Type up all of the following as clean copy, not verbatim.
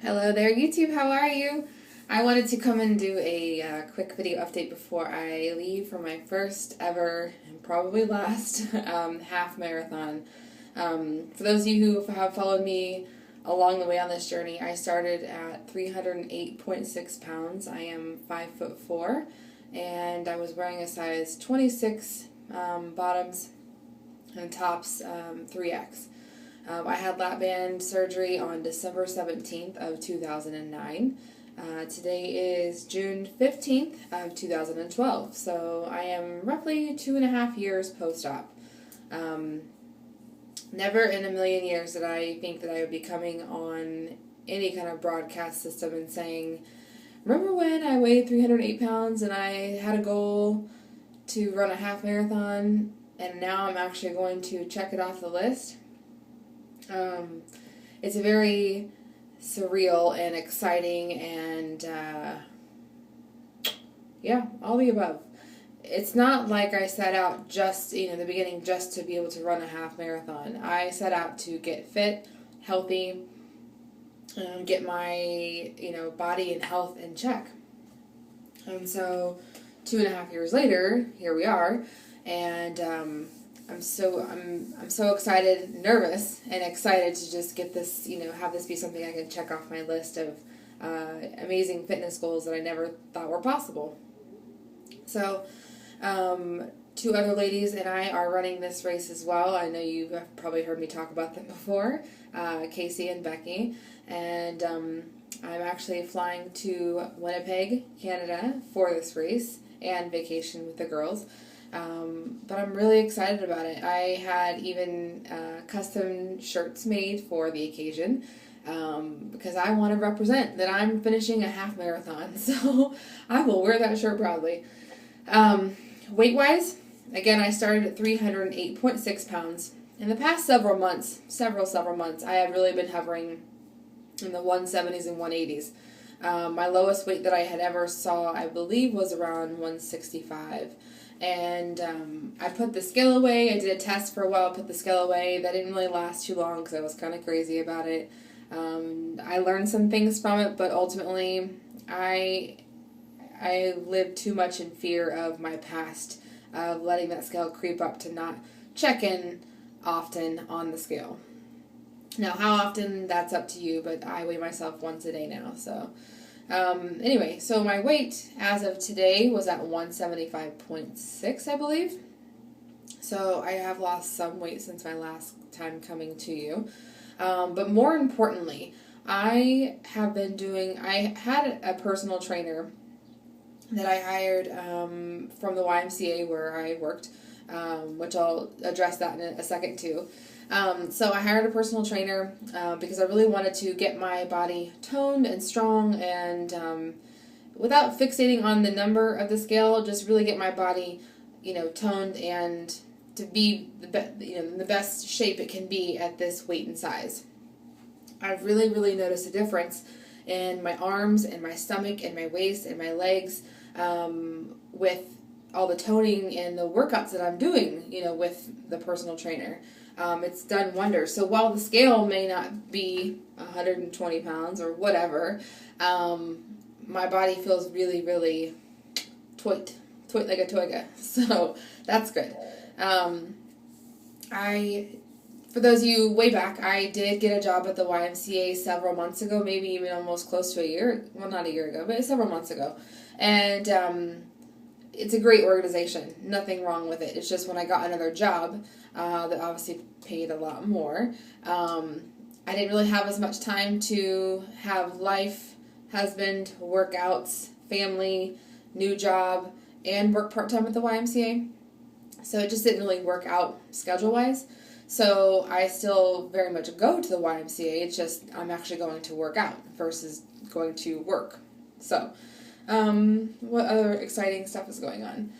Hello there, YouTube. How are you? I wanted to come and do a quick video update before I leave for my first ever, and probably last, half marathon. For those of you who have followed me along the way on this journey, I started at 308.6 pounds. I am 5'4", and I was wearing a size 26 bottoms and tops 3X. I had lap band surgery on December 17th of 2009. Today is June 15th of 2012, so I am roughly 2.5 years post-op. Never in a million years did I think that I would be coming on any kind of broadcast system and saying, remember when I weighed 308 pounds and I had a goal to run a half marathon, and now I'm actually going to check it off the list? It's a very surreal and exciting and, yeah, all the above. It's not like I set out just, in the beginning, just to be able to run a half marathon. I set out to get fit, healthy, get my, body and health in check. And so 2.5 years later, here we are, and, I'm so excited, nervous, and excited to just get this, have this be something I can check off my list of amazing fitness goals that I never thought were possible. So, two other ladies and I are running this race as well. I know you have probably heard me talk about them before, Casey and Becky, and I'm actually flying to Winnipeg, Canada for this race and vacation with the girls. But I'm really excited about it. I had even custom shirts made for the occasion because I want to represent that I'm finishing a half marathon. So I will wear that shirt proudly. Weight-wise, again, I started at 308.6 pounds. In the past several months, I have really been hovering in the 170s and 180s. My lowest weight that I had ever saw, I believe, was around 165. And I put the scale away. I did a test for a while, put the scale away. That didn't really last too long because I was kind of crazy about it. I learned some things from it, but ultimately I lived too much in fear of my past, of letting that scale creep up to not check in often on the scale. Now, how often, that's up to you, but I weigh myself once a day now, so... Anyway, so my weight as of today was at 175.6, I believe. So I have lost some weight since my last time coming to you. But more importantly, I had a personal trainer that I hired from the YMCA where I worked, which I'll address that in a second too. So I hired a personal trainer because I really wanted to get my body toned and strong and without fixating on the number of the scale, just really get my body, toned and to be in the best shape it can be at this weight and size. I've really, really noticed a difference in my arms and my stomach and my waist and my legs with all the toning and the workouts that I'm doing, with the personal trainer. It's done wonders. So while the scale may not be 120 pounds or whatever, my body feels really, really toit like a toiga. So that's good. For those of you way back, I did get a job at the YMCA several months ago, maybe even almost close to a year. Well, not a year ago, but several months ago. And it's a great organization. Nothing wrong with it. It's just when I got another job that obviously paid a lot more, I didn't really have as much time to have life, husband, workouts, family, new job, and work part-time at the YMCA. So it just didn't really work out schedule-wise. So I still very much go to the YMCA. It's just I'm actually going to work out versus going to work. So... what other exciting stuff is going on?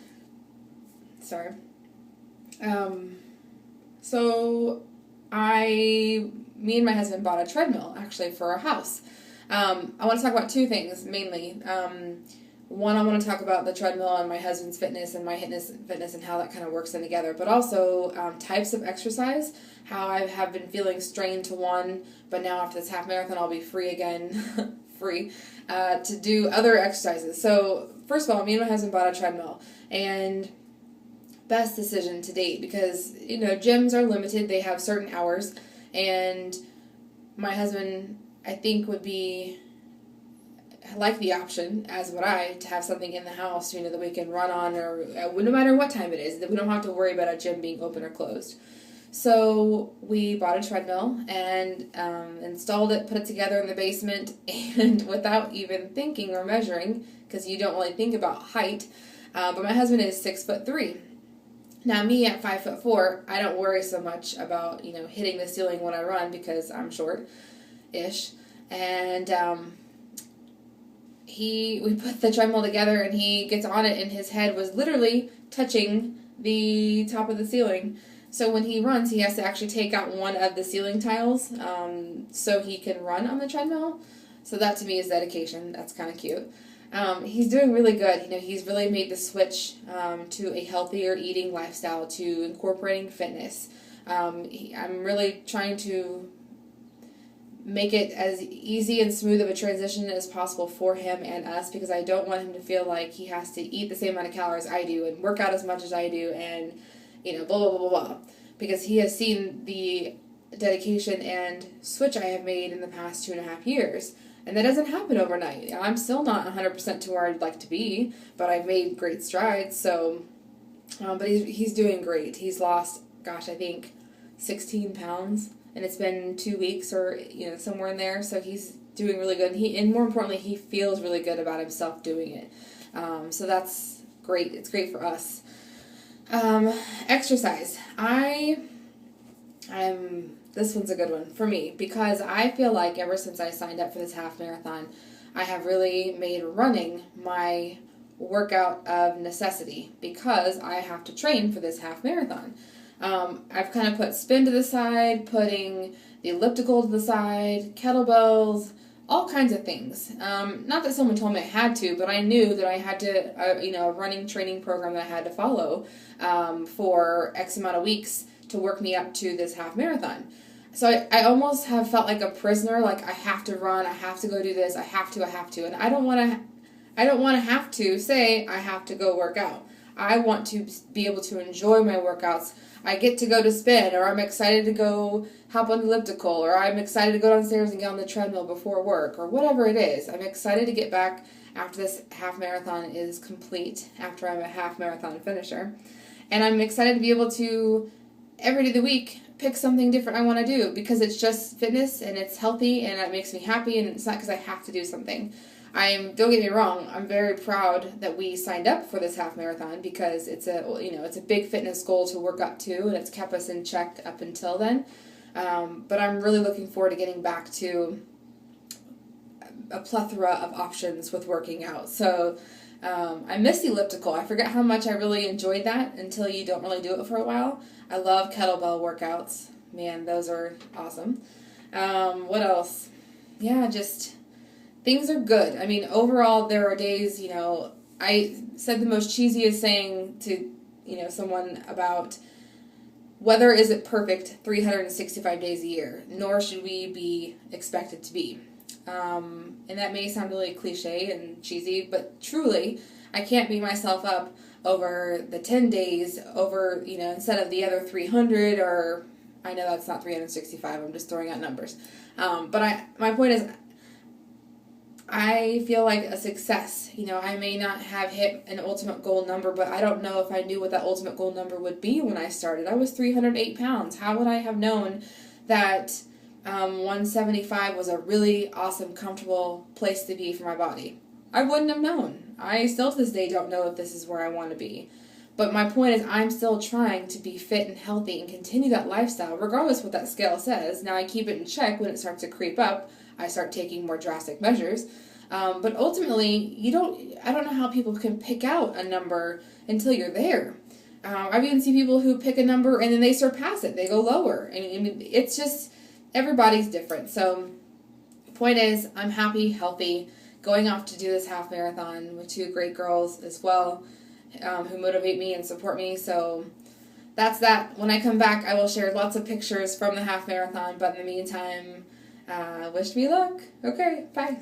Sorry. So me and my husband bought a treadmill, actually, for our house. I want to talk about two things, mainly. one, I want to talk about the treadmill and my husband's fitness and my fitness and how that kind of works in together, but also types of exercise, how I have been feeling strained to one, but now after this half marathon I'll be free again, to do other exercises. So first of all, me and my husband bought a treadmill, and best decision to date, because, you know, gyms are limited, they have certain hours, and my husband, I think, would be like the option, as would I, to have something in the house, you know, that we can run on, or no matter what time it is, that we don't have to worry about a gym being open or closed. So we bought a treadmill and installed it, put it together in the basement, and without even thinking or measuring, because you don't really think about height, but my husband is 6'3". Now me at 5'4", I don't worry so much about, you know, hitting the ceiling when I run, because I'm short-ish, and we put the treadmill together, and he gets on it, and his head was literally touching the top of the ceiling. So when he runs, he has to actually take out one of the ceiling tiles, so he can run on the treadmill. So that to me is dedication. That's kind of cute. He's doing really good. You know, he's really made the switch to a healthier eating lifestyle, to incorporating fitness. I'm really trying to make it as easy and smooth of a transition as possible for him and us, because I don't want him to feel like he has to eat the same amount of calories I do and work out as much as I do and, you know, blah, blah, blah, blah, blah. Because he has seen the dedication and switch I have made in the past 2.5 years. And that doesn't happen overnight. I'm still not 100% to where I'd like to be, but I've made great strides. So, but he's doing great. He's lost, gosh, I think 16 pounds, and it's been 2 weeks, or, you know, somewhere in there. So he's doing really good. And more importantly, he feels really good about himself doing it. So that's great. It's great for us. Exercise. This one's a good one for me, because I feel like ever since I signed up for this half marathon, I have really made running my workout of necessity, because I have to train for this half marathon. I've kind of put spin to the side, putting the elliptical to the side, kettlebells, all kinds of things. Not that someone told me I had to, but I knew that I had to, a running training program that I had to follow for X amount of weeks to work me up to this half marathon. So I almost have felt like a prisoner, like I have to run, I have to go do this, I have to, and I don't want to have to say I have to go work out. I want to be able to enjoy my workouts. I get to go to spin, or I'm excited to go hop on the elliptical, or I'm excited to go downstairs and get on the treadmill before work, or whatever it is. I'm excited to get back after this half marathon is complete, after I'm a half marathon finisher. And I'm excited to be able to, every day of the week, pick something different I want to do, because it's just fitness and it's healthy and it makes me happy, and it's not because I have to do something. Don't get me wrong, I'm very proud that we signed up for this half marathon, because it's a big fitness goal to work up to, and it's kept us in check up until then. But I'm really looking forward to getting back to a plethora of options with working out. So I miss the elliptical. I forget how much I really enjoyed that until you don't really do it for a while. I love kettlebell workouts. Man, those are awesome. What else? Yeah, just things are good. I mean, overall, there are days, you know, I said the most cheesiest saying to, you know, someone about weather isn't perfect 365 days a year, nor should we be expected to be. And that may sound really cliche and cheesy, but truly, I can't beat myself up over the 10 days, over, you know, instead of the other 300, or, I know that's not 365, I'm just throwing out numbers. But my point is, I feel like a success. You know, I may not have hit an ultimate goal number, but I don't know if I knew what that ultimate goal number would be when I started. I was 308 pounds. How would I have known that 175 was a really awesome, comfortable place to be for my body? I wouldn't have known. I still to this day don't know if this is where I want to be. But my point is, I'm still trying to be fit and healthy and continue that lifestyle, regardless of what that scale says. Now, I keep it in check. When it starts to creep up, I start taking more drastic measures. But ultimately, I don't know how people can pick out a number until you're there. I've even seen people who pick a number and then they surpass it. They go lower. I mean, it's just, everybody's different. So, the point is, I'm happy, healthy, going off to do this half marathon with two great girls as well, who motivate me and support me. So that's that. When I come back, I will share lots of pictures from the half marathon, but in the meantime, wish me luck. Okay, bye.